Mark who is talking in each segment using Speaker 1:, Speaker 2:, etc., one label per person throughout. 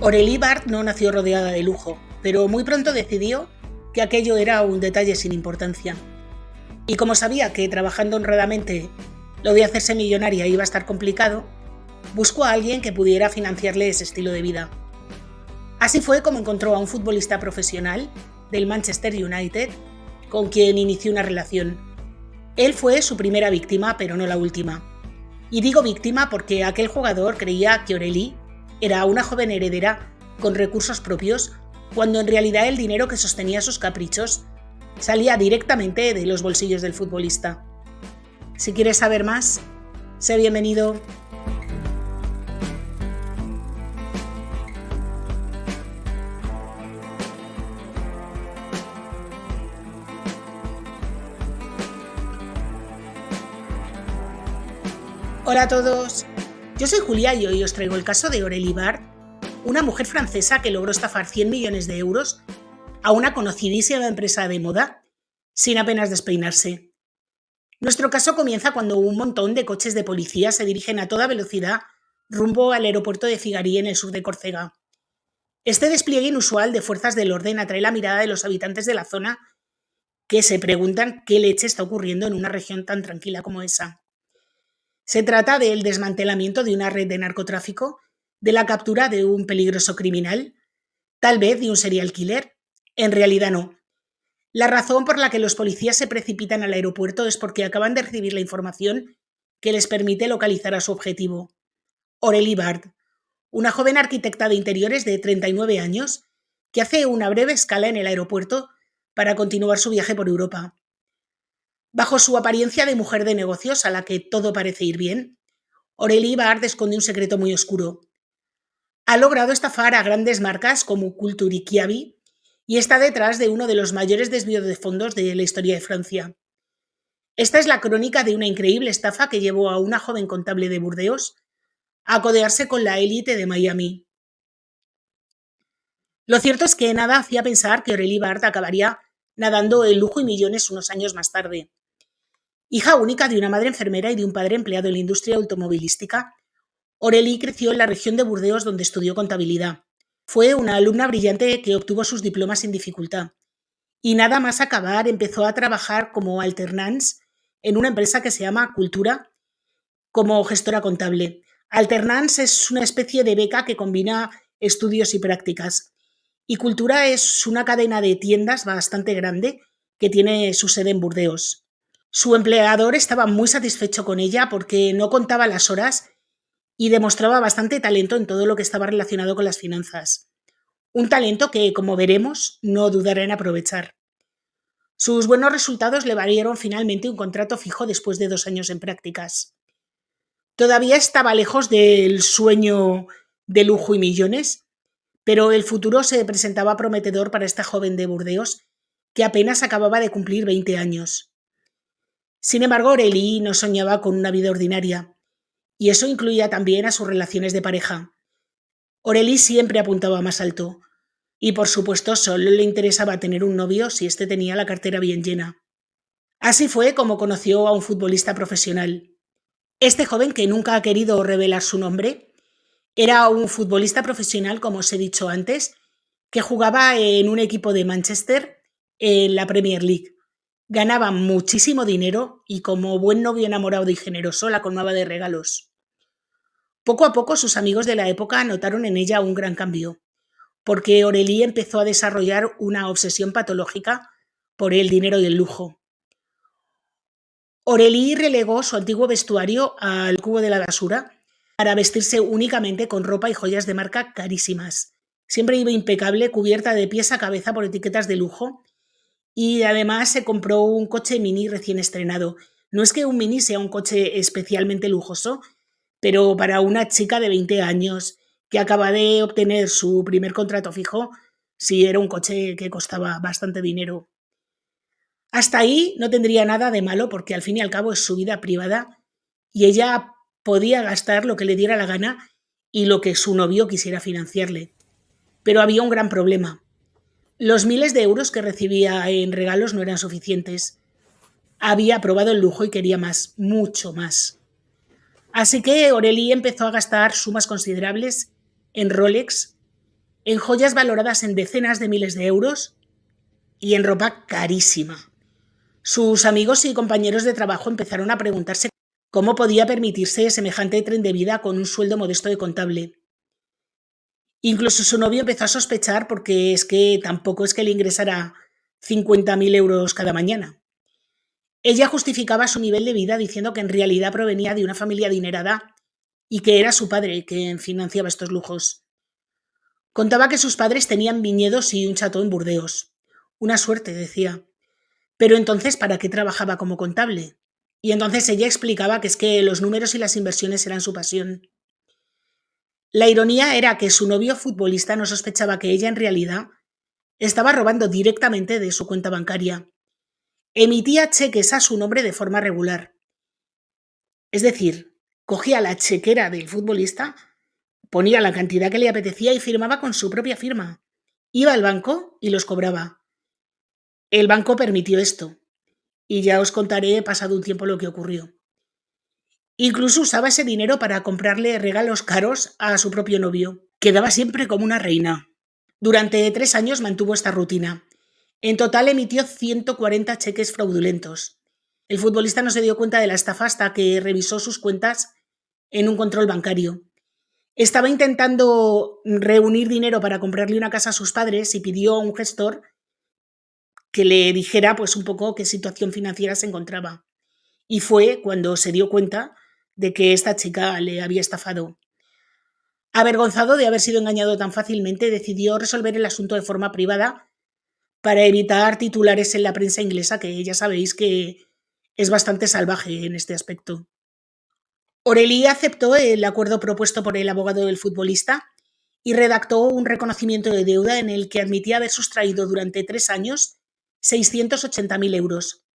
Speaker 1: Aurélie Bard no nació rodeada de lujo, pero muy pronto decidió que aquello era un detalle sin importancia. Y como sabía que trabajando honradamente lo de hacerse millonaria iba a estar complicado, buscó a alguien que pudiera financiarle ese estilo de vida. Así fue como encontró a un futbolista profesional del Manchester United con quien inició una relación. Él fue su primera víctima, pero no la última. Y digo víctima porque aquel jugador creía que Aurélie era una joven heredera con recursos propios, cuando en realidad el dinero que sostenía sus caprichos salía directamente de los bolsillos del futbolista. Si quieres saber más, sé bienvenido. Hola a todos, yo soy Julia y hoy os traigo el caso de Aurélie Bard, una mujer francesa que logró estafar 100 millones de euros a una conocidísima empresa de moda sin apenas despeinarse. Nuestro caso comienza cuando un montón de coches de policía se dirigen a toda velocidad rumbo al aeropuerto de Figari en el sur de Córcega. Este despliegue inusual de fuerzas del orden atrae la mirada de los habitantes de la zona, que se preguntan qué leche está ocurriendo en una región tan tranquila como esa. Se trata del desmantelamiento de una red de narcotráfico, de la captura de un peligroso criminal, tal vez de un serial killer. En realidad no. La razón por la que los policías se precipitan al aeropuerto es porque acaban de recibir la información que les permite localizar a su objetivo. Aurélie Bard, una joven arquitecta de interiores de 39 años que hace una breve escala en el aeropuerto para continuar su viaje por Europa. Bajo su apariencia de mujer de negocios a la que todo parece ir bien, Aurélie Bard esconde un secreto muy oscuro. Ha logrado estafar a grandes marcas como Culture y Kiabi y está detrás de uno de los mayores desvíos de fondos de la historia de Francia. Esta es la crónica de una increíble estafa que llevó a una joven contable de Burdeos a codearse con la élite de Miami. Lo cierto es que nada hacía pensar que Aurélie Bard acabaría nadando en lujo y millones unos años más tarde. Hija única de una madre enfermera y de un padre empleado en la industria automovilística, Aurélie creció en la región de Burdeos donde estudió contabilidad. Fue una alumna brillante que obtuvo sus diplomas sin dificultad. Y nada más acabar empezó a trabajar como alternance en una empresa que se llama Cultura como gestora contable. Alternance es una especie de beca que combina estudios y prácticas. Y Cultura es una cadena de tiendas bastante grande que tiene su sede en Burdeos. Su empleador estaba muy satisfecho con ella porque no contaba las horas y demostraba bastante talento en todo lo que estaba relacionado con las finanzas. Un talento que, como veremos, no dudará en aprovechar. Sus buenos resultados le valieron finalmente un contrato fijo después de 2 años en prácticas. Todavía estaba lejos del sueño de lujo y millones, pero el futuro se presentaba prometedor para esta joven de Burdeos que apenas acababa de cumplir 20 años. Sin embargo, Aurélie no soñaba con una vida ordinaria, y eso incluía también a sus relaciones de pareja. Aurélie siempre apuntaba más alto, y por supuesto solo le interesaba tener un novio si éste tenía la cartera bien llena. Así fue como conoció a un futbolista profesional. Este joven, que nunca ha querido revelar su nombre, era un futbolista profesional, como os he dicho antes, que jugaba en un equipo de Manchester en la Premier League. Ganaba muchísimo dinero y, como buen novio enamorado y generoso, la colmaba de regalos. Poco a poco sus amigos de la época notaron en ella un gran cambio, porque Aurélie empezó a desarrollar una obsesión patológica por el dinero y el lujo. Aurélie relegó su antiguo vestuario al cubo de la basura para vestirse únicamente con ropa y joyas de marca carísimas. Siempre iba impecable, cubierta de pies a cabeza por etiquetas de lujo, y además se compró un coche Mini recién estrenado. No es que un Mini sea un coche especialmente lujoso, pero para una chica de 20 años que acaba de obtener su primer contrato fijo, sí era un coche que costaba bastante dinero. Hasta ahí no tendría nada de malo porque al fin y al cabo es su vida privada y ella podía gastar lo que le diera la gana y lo que su novio quisiera financiarle. Pero había un gran problema. Los miles de euros que recibía en regalos no eran suficientes. Había probado el lujo y quería más, mucho más. Así que Aurélie empezó a gastar sumas considerables en Rolex en joyas valoradas en decenas de miles de euros y en ropa carísima. Sus amigos y compañeros de trabajo empezaron a preguntarse cómo podía permitirse semejante tren de vida con un sueldo modesto de contable. Incluso su novio empezó a sospechar porque es que tampoco es que le ingresara 50.000 euros cada mañana. Ella justificaba su nivel de vida diciendo que en realidad provenía de una familia adinerada y que era su padre quien financiaba estos lujos. Contaba que sus padres tenían viñedos y un chateau en Burdeos. Una suerte, decía. Pero entonces, ¿para qué trabajaba como contable? Y entonces ella explicaba que es que los números y las inversiones eran su pasión. La ironía era que su novio futbolista no sospechaba que ella en realidad estaba robando directamente de su cuenta bancaria. Emitía cheques a su nombre de forma regular. Es decir, cogía la chequera del futbolista, ponía la cantidad que le apetecía y firmaba con su propia firma. Iba al banco y los cobraba. El banco permitió esto, y ya os contaré pasado un tiempo lo que ocurrió. Incluso usaba ese dinero para comprarle regalos caros a su propio novio. Quedaba siempre como una reina. Durante 3 años mantuvo esta rutina. En total emitió 140 cheques fraudulentos. El futbolista no se dio cuenta de la estafa hasta que revisó sus cuentas en un control bancario. Estaba intentando reunir dinero para comprarle una casa a sus padres y pidió a un gestor que le dijera pues un poco qué situación financiera se encontraba. Y fue cuando se dio cuenta de que esta chica le había estafado. Avergonzado de haber sido engañado tan fácilmente, decidió resolver el asunto de forma privada para evitar titulares en la prensa inglesa, que ya sabéis que es bastante salvaje en este aspecto. Aurélie aceptó el acuerdo propuesto por el abogado del futbolista y redactó un reconocimiento de deuda en el que admitía haber sustraído durante 3 años 680.000 euros,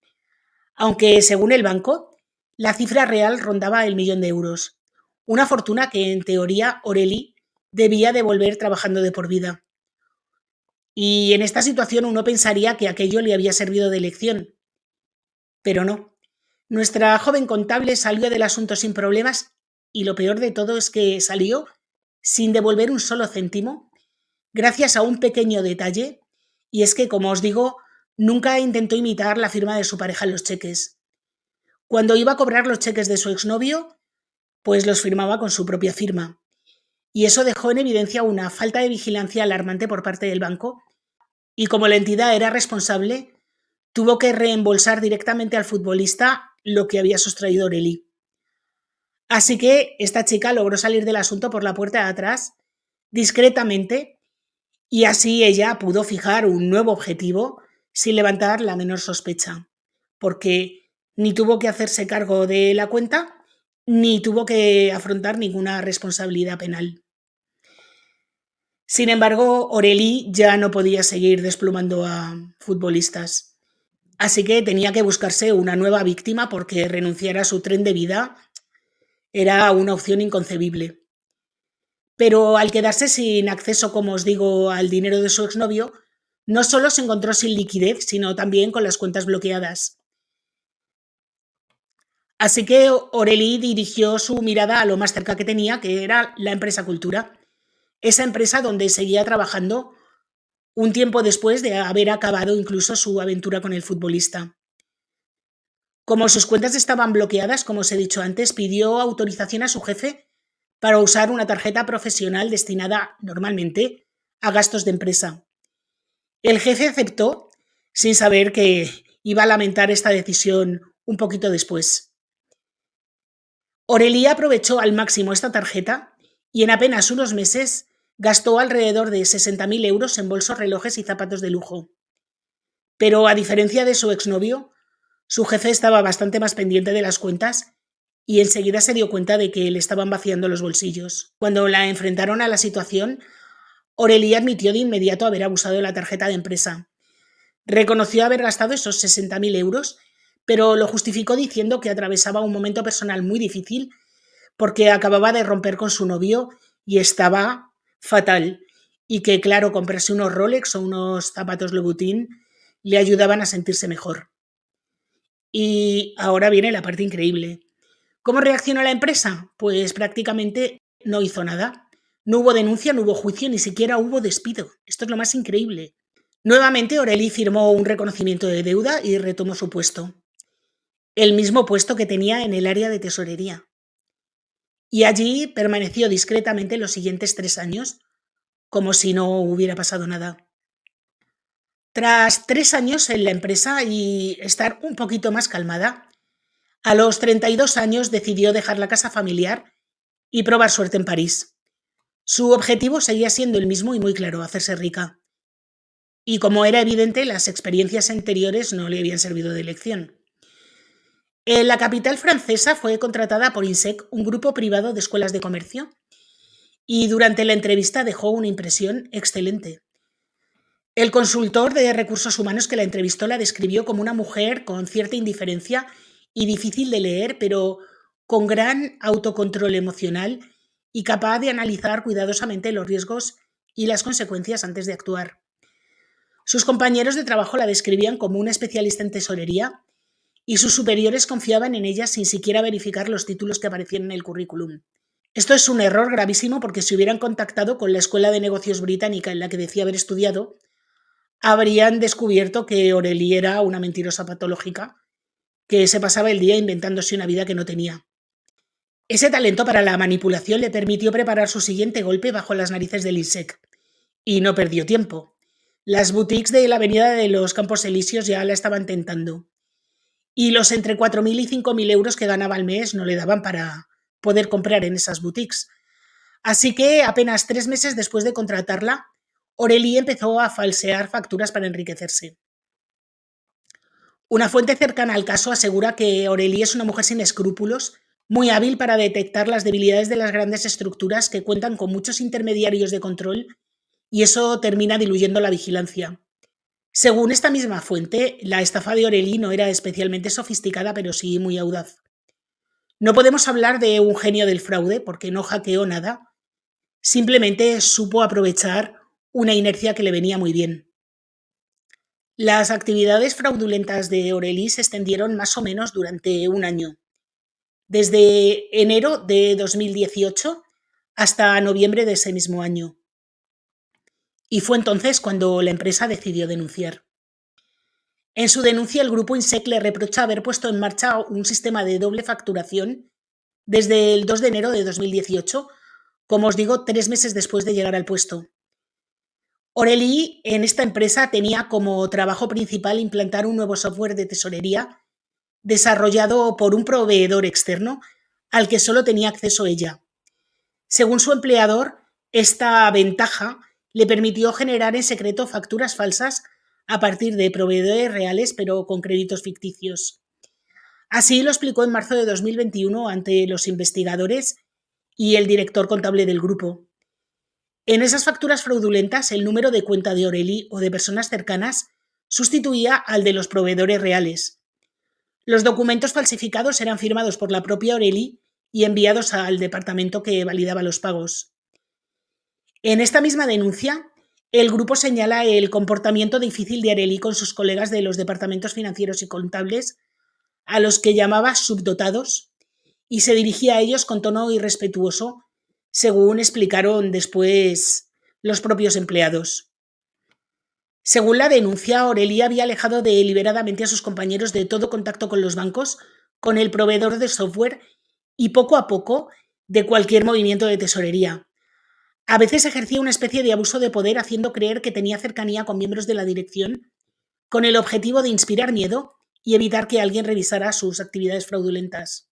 Speaker 1: aunque según el banco, la cifra real rondaba el 1.000.000 de euros, una fortuna que en teoría Aurélie debía devolver trabajando de por vida. Y en esta situación uno pensaría que aquello le había servido de lección, pero no. Nuestra joven contable salió del asunto sin problemas y lo peor de todo es que salió sin devolver un solo céntimo, gracias a un pequeño detalle, y es que, como os digo, nunca intentó imitar la firma de su pareja en los cheques. Cuando iba a cobrar los cheques de su exnovio, pues los firmaba con su propia firma. Y eso dejó en evidencia una falta de vigilancia alarmante por parte del banco, y como la entidad era responsable, tuvo que reembolsar directamente al futbolista lo que había sustraído Aurélie. Así que esta chica logró salir del asunto por la puerta de atrás, discretamente, y así ella pudo fijar un nuevo objetivo sin levantar la menor sospecha, porque ni tuvo que hacerse cargo de la cuenta, ni tuvo que afrontar ninguna responsabilidad penal. Sin embargo, Aurélie ya no podía seguir desplumando a futbolistas, así que tenía que buscarse una nueva víctima porque renunciar a su tren de vida era una opción inconcebible. Pero al quedarse sin acceso, como os digo, al dinero de su exnovio, no solo se encontró sin liquidez, sino también con las cuentas bloqueadas. Así que Aurélie dirigió su mirada a lo más cerca que tenía, que era la empresa Cultura, esa empresa donde seguía trabajando un tiempo después de haber acabado incluso su aventura con el futbolista. Como sus cuentas estaban bloqueadas, como os he dicho antes, pidió autorización a su jefe para usar una tarjeta profesional destinada normalmente a gastos de empresa. El jefe aceptó sin saber que iba a lamentar esta decisión un poquito después. Aurélie aprovechó al máximo esta tarjeta y en apenas unos meses gastó alrededor de 60.000 euros en bolsos, relojes y zapatos de lujo. Pero a diferencia de su exnovio, su jefe estaba bastante más pendiente de las cuentas y enseguida se dio cuenta de que le estaban vaciando los bolsillos. Cuando la enfrentaron a la situación, Aurélie admitió de inmediato haber abusado de la tarjeta de empresa. Reconoció haber gastado esos 60.000 euros, pero lo justificó diciendo que atravesaba un momento personal muy difícil porque acababa de romper con su novio y estaba fatal, y que, claro, comprarse unos Rolex o unos zapatos Louboutin le ayudaban a sentirse mejor. Y ahora viene la parte increíble. ¿Cómo reaccionó la empresa? Pues prácticamente no hizo nada. No hubo denuncia, no hubo juicio, ni siquiera hubo despido. Esto es lo más increíble. Nuevamente, Aurélie firmó un reconocimiento de deuda y retomó su puesto, el mismo puesto que tenía en el área de tesorería. Y allí permaneció discretamente los siguientes 3 años, como si no hubiera pasado nada. Tras 3 años en la empresa y estar un poquito más calmada, a los 32 años decidió dejar la casa familiar y probar suerte en París. Su objetivo seguía siendo el mismo y muy claro: hacerse rica. Y como era evidente, las experiencias anteriores no le habían servido de lección. En la capital francesa fue contratada por INSEC, un grupo privado de escuelas de comercio, y durante la entrevista dejó una impresión excelente. El consultor de recursos humanos que la entrevistó la describió como una mujer con cierta indiferencia y difícil de leer, pero con gran autocontrol emocional y capaz de analizar cuidadosamente los riesgos y las consecuencias antes de actuar. Sus compañeros de trabajo la describían como una especialista en tesorería y sus superiores confiaban en ella sin siquiera verificar los títulos que aparecían en el currículum. Esto es un error gravísimo, porque si hubieran contactado con la Escuela de Negocios británica en la que decía haber estudiado, habrían descubierto que Aurélie era una mentirosa patológica que se pasaba el día inventándose una vida que no tenía. Ese talento para la manipulación le permitió preparar su siguiente golpe bajo las narices del INSEC. Y no perdió tiempo. Las boutiques de la avenida de los Campos Elíseos ya la estaban tentando. Y los entre 4.000 y 5.000 euros que ganaba al mes no le daban para poder comprar en esas boutiques. Así que apenas 3 meses después de contratarla, Aurélie empezó a falsear facturas para enriquecerse. Una fuente cercana al caso asegura que Aurélie es una mujer sin escrúpulos, muy hábil para detectar las debilidades de las grandes estructuras que cuentan con muchos intermediarios de control, y eso termina diluyendo la vigilancia. Según esta misma fuente, la estafa de Aurélie no era especialmente sofisticada, pero sí muy audaz. No podemos hablar de un genio del fraude porque no hackeó nada, simplemente supo aprovechar una inercia que le venía muy bien. Las actividades fraudulentas de Aurélie se extendieron más o menos durante un año, desde enero de 2018 hasta noviembre de ese mismo año. Y fue entonces cuando la empresa decidió denunciar. En su denuncia, el grupo INSEC le reprocha haber puesto en marcha un sistema de doble facturación desde el 2 de enero de 2018, como os digo, 3 meses después de llegar al puesto. Aurélie en esta empresa tenía como trabajo principal implantar un nuevo software de tesorería desarrollado por un proveedor externo al que solo tenía acceso ella. Según su empleador, esta ventaja le permitió generar en secreto facturas falsas a partir de proveedores reales, pero con créditos ficticios. Así lo explicó en marzo de 2021 ante los investigadores y el director contable del grupo. En esas facturas fraudulentas, el número de cuenta de Aurélie o de personas cercanas sustituía al de los proveedores reales. Los documentos falsificados eran firmados por la propia Aurélie y enviados al departamento que validaba los pagos. En esta misma denuncia, el grupo señala el comportamiento difícil de Aurélie con sus colegas de los departamentos financieros y contables, a los que llamaba subdotados, y se dirigía a ellos con tono irrespetuoso, según explicaron después los propios empleados. Según la denuncia, Aurélie había alejado deliberadamente a sus compañeros de todo contacto con los bancos, con el proveedor de software y poco a poco de cualquier movimiento de tesorería. A veces ejercía una especie de abuso de poder, haciendo creer que tenía cercanía con miembros de la dirección, con el objetivo de inspirar miedo y evitar que alguien revisara sus actividades fraudulentas.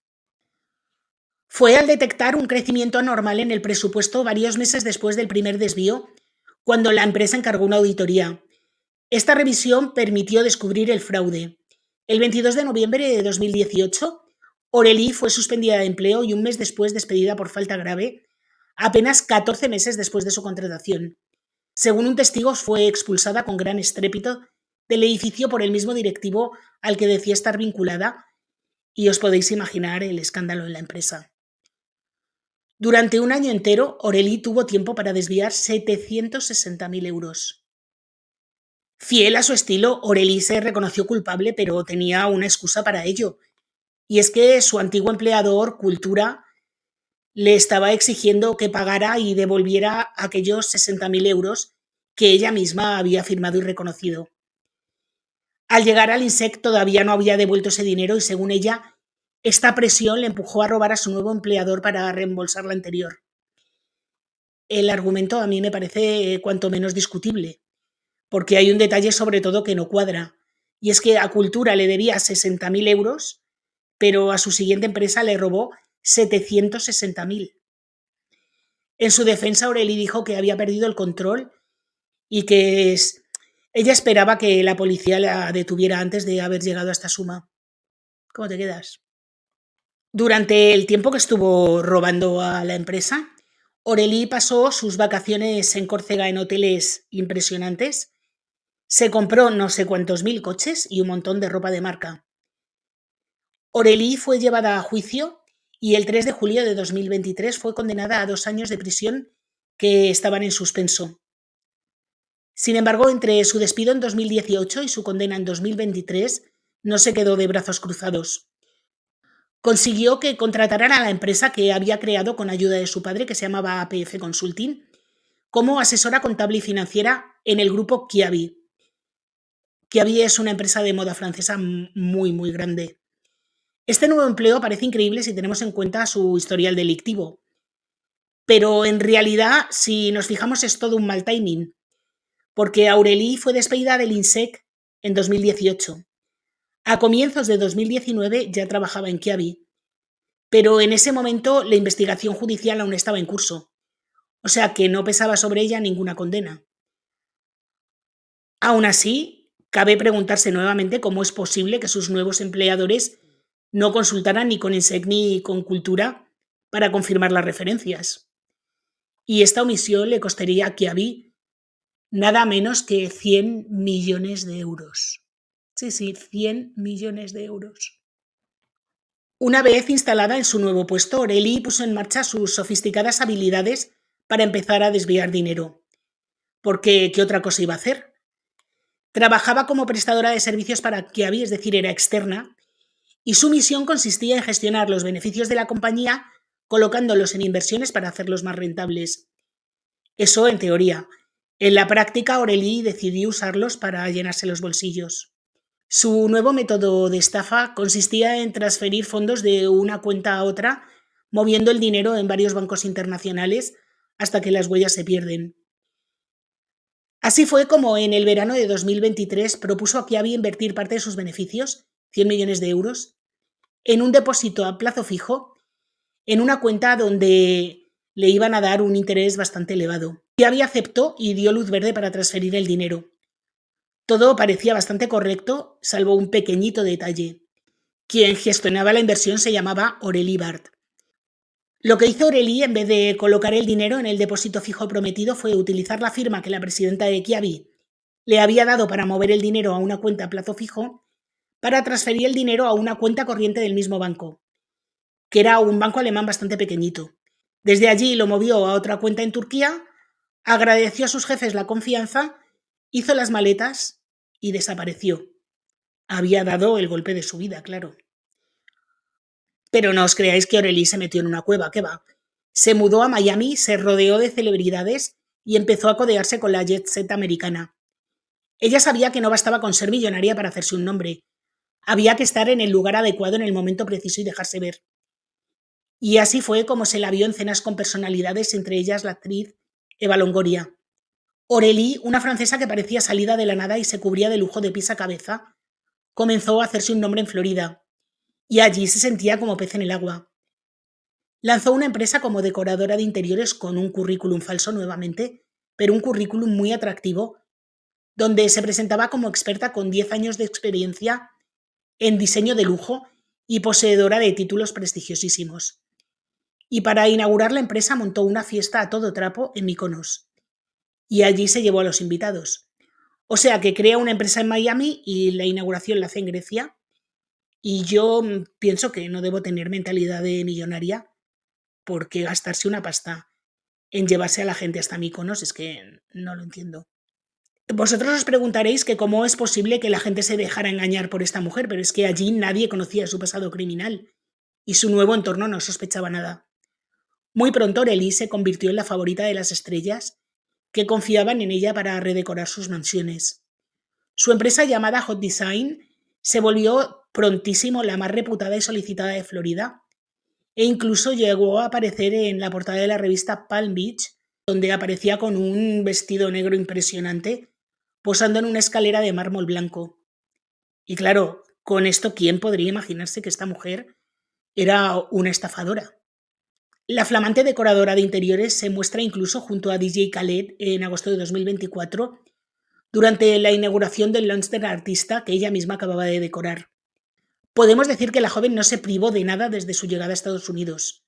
Speaker 1: Fue al detectar un crecimiento anormal en el presupuesto varios meses después del primer desvío, cuando la empresa encargó una auditoría. Esta revisión permitió descubrir el fraude. El 22 de noviembre de 2018, Aurélie fue suspendida de empleo y un mes después despedida por falta grave, apenas 14 meses después de su contratación. Según un testigo, fue expulsada con gran estrépito del edificio por el mismo directivo al que decía estar vinculada, y os podéis imaginar el escándalo en la empresa. Durante un año entero, Aurélie tuvo tiempo para desviar 760.000 euros. Fiel a su estilo, Aurélie se reconoció culpable, pero tenía una excusa para ello, y es que su antiguo empleador, Cultura, le estaba exigiendo que pagara y devolviera aquellos 60.000 euros que ella misma había firmado y reconocido. Al llegar al INSEC todavía no había devuelto ese dinero y, según ella, esta presión le empujó a robar a su nuevo empleador para reembolsar la anterior. El argumento a mí me parece cuanto menos discutible, porque hay un detalle sobre todo que no cuadra, y es que a Cultura le debía 60.000 euros, pero a su siguiente empresa le robó 760.000. En su defensa, Aureli dijo que había perdido el control y que ella esperaba que la policía la detuviera antes de haber llegado a esta suma. ¿Cómo te quedas? Durante el tiempo que estuvo robando a la empresa, Aureli pasó sus vacaciones en Córcega en hoteles impresionantes, se compró no sé cuántos mil coches y un montón de ropa de marca. Aureli fue llevada a juicio y el 3 de julio de 2023 fue condenada a 2 años de prisión que estaban en suspenso. Sin embargo, entre su despido en 2018 y su condena en 2023, no se quedó de brazos cruzados. Consiguió que contrataran a la empresa que había creado con ayuda de su padre, que se llamaba APF Consulting, como asesora contable y financiera en el grupo Kiabi. Kiabi es una empresa de moda francesa muy, muy grande. Este nuevo empleo parece increíble si tenemos en cuenta su historial delictivo, pero en realidad, si nos fijamos, es todo un mal timing, porque Aureli fue despedida del INSEC en 2018. A comienzos de 2019 ya trabajaba en Kiabi, pero en ese momento la investigación judicial aún estaba en curso, o sea que no pesaba sobre ella ninguna condena. Aún así, cabe preguntarse nuevamente cómo es posible que sus nuevos empleadores no consultaran ni con INSEC ni con Cultura para confirmar las referencias. Y esta omisión le costaría a Kiabi nada menos que 100 millones de euros. Sí, 100 millones de euros. Una vez instalada en su nuevo puesto, Aureli puso en marcha sus sofisticadas habilidades para empezar a desviar dinero. Porque, ¿qué otra cosa iba a hacer? Trabajaba como prestadora de servicios para Kiabi, es decir, era externa, y su misión consistía en gestionar los beneficios de la compañía colocándolos en inversiones para hacerlos más rentables. Eso en teoría. En la práctica, Aureli decidió usarlos para llenarse los bolsillos. Su nuevo método de estafa consistía en transferir fondos de una cuenta a otra, moviendo el dinero en varios bancos internacionales hasta que las huellas se pierden. Así fue como en el verano de 2023 propuso a Kiabi invertir parte de sus beneficios, 100 millones de euros, en un depósito a plazo fijo, en una cuenta donde le iban a dar un interés bastante elevado. Kiabi aceptó y dio luz verde para transferir el dinero. Todo parecía bastante correcto, salvo un pequeñito detalle. Quien gestionaba la inversión se llamaba Aureli Bart. Lo que hizo Aureli, en vez de colocar el dinero en el depósito fijo prometido, fue utilizar la firma que la presidenta de Kiabi le había dado para mover el dinero a una cuenta a plazo fijo para transferir el dinero a una cuenta corriente del mismo banco, que era un banco alemán bastante pequeñito. Desde allí lo movió a otra cuenta en Turquía, agradeció a sus jefes la confianza, hizo las maletas y desapareció. Había dado el golpe de su vida, claro. Pero no os creáis que Aureli se metió en una cueva, ¿qué va? Se mudó a Miami, se rodeó de celebridades y empezó a codearse con la jet set americana. Ella sabía que no bastaba con ser millonaria para hacerse un nombre. Había que estar en el lugar adecuado en el momento preciso y dejarse ver. Y así fue como se la vio en cenas con personalidades, entre ellas la actriz Eva Longoria. Aureli, una francesa que parecía salida de la nada y se cubría de lujo de pies a cabeza, comenzó a hacerse un nombre en Florida, y allí se sentía como pez en el agua. Lanzó una empresa como decoradora de interiores con un currículum falso nuevamente, pero un currículum muy atractivo, donde se presentaba como experta con 10 años de experiencia en diseño de lujo y poseedora de títulos prestigiosísimos. Y para inaugurar la empresa montó una fiesta a todo trapo en Mykonos. Y allí se llevó a los invitados. O sea que crea una empresa en Miami y la inauguración la hace en Grecia. Y yo pienso que no debo tener mentalidad de millonaria, porque gastarse una pasta en llevarse a la gente hasta Mykonos es que no lo entiendo. Vosotros os preguntaréis que cómo es posible que la gente se dejara engañar por esta mujer, pero es que allí nadie conocía su pasado criminal y su nuevo entorno no sospechaba nada. Muy pronto Aurélie se convirtió en la favorita de las estrellas que confiaban en ella para redecorar sus mansiones. Su empresa llamada Hot Design se volvió prontísimo la más reputada y solicitada de Florida e incluso llegó a aparecer en la portada de la revista Palm Beach, donde aparecía con un vestido negro impresionante, posando en una escalera de mármol blanco. Y claro, con esto, ¿quién podría imaginarse que esta mujer era una estafadora? La flamante decoradora de interiores se muestra incluso junto a DJ Khaled en agosto de 2024, durante la inauguración del launch del artista que ella misma acababa de decorar. Podemos decir que la joven no se privó de nada desde su llegada a Estados Unidos.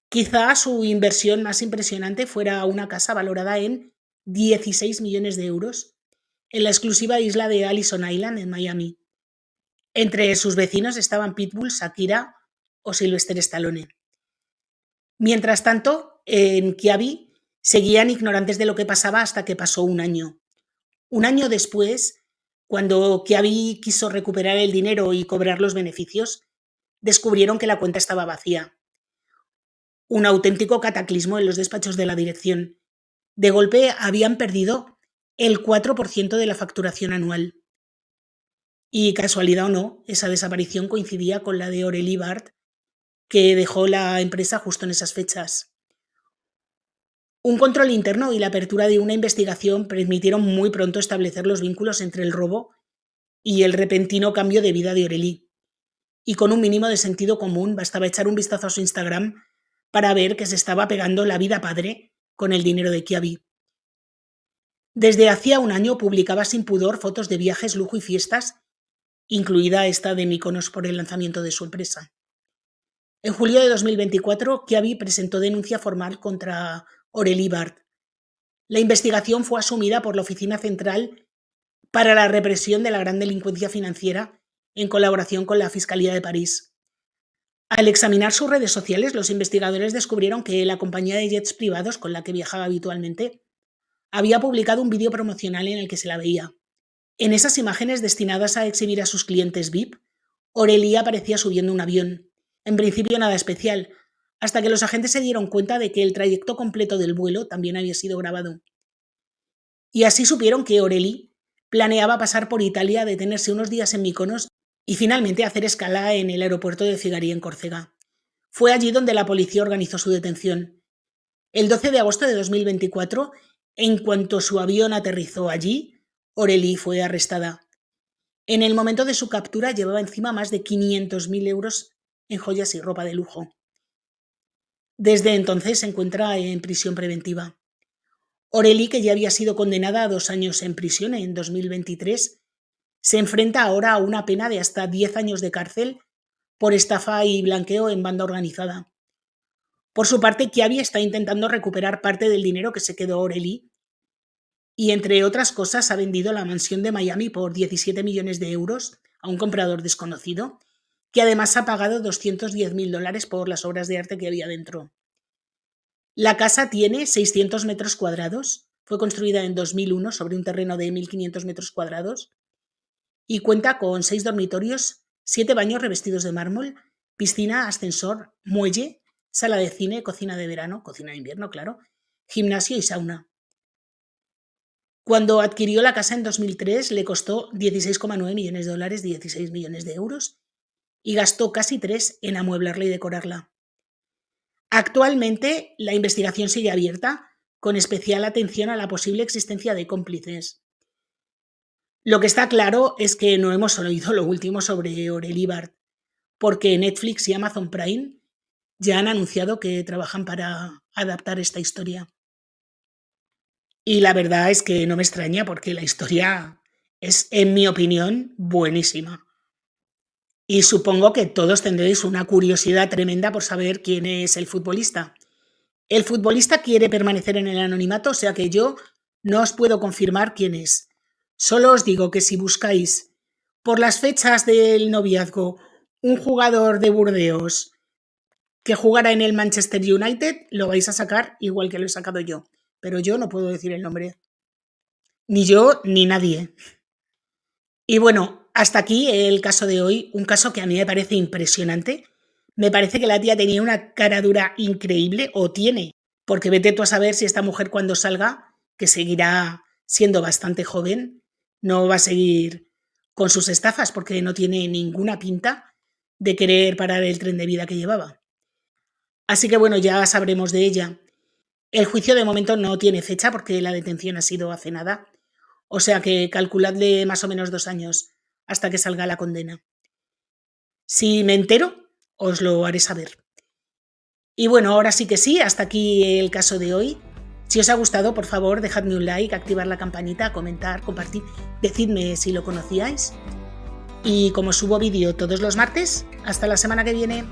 Speaker 1: Quizá su inversión más impresionante fuera una casa valorada en 16 millones de euros en la exclusiva isla de Allison Island en Miami. Entre sus vecinos estaban Pitbull, Shakira o Sylvester Stallone. Mientras tanto, en Kiabi seguían ignorantes de lo que pasaba hasta que pasó un año. Un año después, cuando Kiabi quiso recuperar el dinero y cobrar los beneficios, descubrieron que la cuenta estaba vacía. Un auténtico cataclismo en los despachos de la dirección. De golpe habían perdido el 4% de la facturación anual. Y casualidad o no, esa desaparición coincidía con la de Aurélie Bart, que dejó la empresa justo en esas fechas. Un control interno y la apertura de una investigación permitieron muy pronto establecer los vínculos entre el robo y el repentino cambio de vida de Aurélie. Y con un mínimo de sentido común bastaba echar un vistazo a su Instagram para ver que se estaba pegando la vida padre con el dinero de Kiabi. Desde hacía un año publicaba sin pudor fotos de viajes, lujo y fiestas, incluida esta de Mykonos por el lanzamiento de su empresa. En julio de 2024, Kiabi presentó denuncia formal contra Aurélie Bart. La investigación fue asumida por la Oficina Central para la Represión de la Gran Delincuencia Financiera en colaboración con la Fiscalía de París. Al examinar sus redes sociales, los investigadores descubrieron que la compañía de jets privados con la que viajaba habitualmente había publicado un vídeo promocional en el que se la veía. En esas imágenes destinadas a exhibir a sus clientes VIP, Aurélie aparecía subiendo un avión. En principio nada especial, hasta que los agentes se dieron cuenta de que el trayecto completo del vuelo también había sido grabado. Y así supieron que Aurélie planeaba pasar por Italia, detenerse unos días en Mykonos y finalmente hacer escala en el aeropuerto de Figari en Córcega. Fue allí donde la policía organizó su detención. El 12 de agosto de 2024, en cuanto su avión aterrizó allí, Aurélie fue arrestada. En el momento de su captura llevaba encima más de 500.000 euros en joyas y ropa de lujo. Desde entonces se encuentra en prisión preventiva. Aurélie, que ya había sido condenada a 2 años en prisión en 2023, se enfrenta ahora a una pena de hasta 10 años de cárcel por estafa y blanqueo en banda organizada. Por su parte, Kiabi está intentando recuperar parte del dinero que se quedó Aurélie y, entre otras cosas, ha vendido la mansión de Miami por 17 millones de euros a un comprador desconocido, que además ha pagado $210.000 por las obras de arte que había dentro. La casa tiene 600 metros cuadrados, fue construida en 2001 sobre un terreno de 1.500 metros cuadrados y cuenta con 6 dormitorios, 7 baños revestidos de mármol, piscina, ascensor, muelle, sala de cine, cocina de verano, cocina de invierno, claro, gimnasio y sauna. Cuando adquirió la casa en 2003 le costó $16,9 millones, 16 millones de euros, y gastó casi 3 en amueblarla y decorarla. Actualmente la investigación sigue abierta, con especial atención a la posible existencia de cómplices. Lo que está claro es que no hemos oído lo último sobre Aurélie Bart, porque Netflix y Amazon Prime ya han anunciado que trabajan para adaptar esta historia. Y la verdad es que no me extraña porque la historia es, en mi opinión, buenísima. Y supongo que todos tendréis una curiosidad tremenda por saber quién es el futbolista. El futbolista quiere permanecer en el anonimato, o sea que yo no os puedo confirmar quién es. Solo os digo que si buscáis por las fechas del noviazgo un jugador de Burdeos que jugara en el Manchester United, lo vais a sacar igual que lo he sacado yo. Pero yo no puedo decir el nombre. Ni yo ni nadie. Y bueno, hasta aquí el caso de hoy, un caso que a mí me parece impresionante, Me parece que la tía tenía una cara dura increíble, o tiene, porque vete tú a saber si esta mujer cuando salga, que seguirá siendo bastante joven, no va a seguir con sus estafas, porque no tiene ninguna pinta de querer parar el tren de vida que llevaba. Así que bueno, ya sabremos de ella. El juicio de momento no tiene fecha porque la detención ha sido hace nada, o sea que calculadle más o menos 2 años hasta que salga la condena. Si me entero, os lo haré saber. Y bueno, ahora sí que sí, hasta aquí el caso de hoy. Si os ha gustado, por favor, dejadme un like, activar la campanita, comentar, compartir, decidme si lo conocíais. Y como subo vídeo todos los martes, hasta la semana que viene.